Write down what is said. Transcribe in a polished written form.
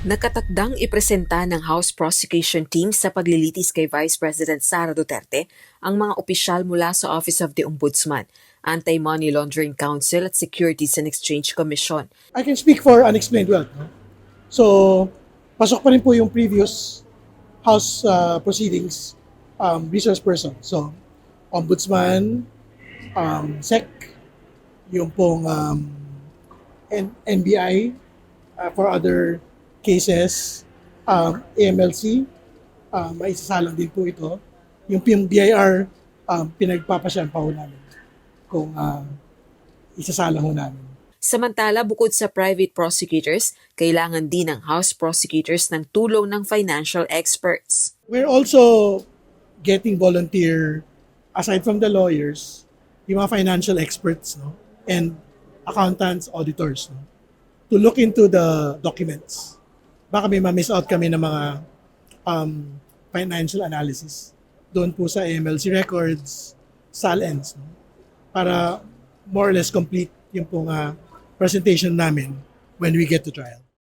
Nakatakdang ipresenta ng House Prosecution Team sa paglilitis kay Vice President Sara Duterte ang mga opisyal mula sa Office of the Ombudsman, Anti-Money Laundering Council at Securities and Exchange Commission. I can speak for unexplained wealth. No? So, pasok pa rin po yung previous House proceedings, resource person. So, Ombudsman, SEC, yung pong NBI for other cases, AMLC, maisasalang din po ito. Yung BIR, pinagpapasyan pa ho namin kung isasalang ho namin. Samantala, bukod sa private prosecutors, kailangan din ng House prosecutors ng tulong ng financial experts. We're also getting volunteer, aside from the lawyers, yung mga financial experts, no? And accountants, auditors, no? To look into the documents. Baka may ma-miss out kami ng mga financial analysis doon po sa AMLC records, SAL-ends, no? Para more or less complete yung pong presentation namin when we get to trial.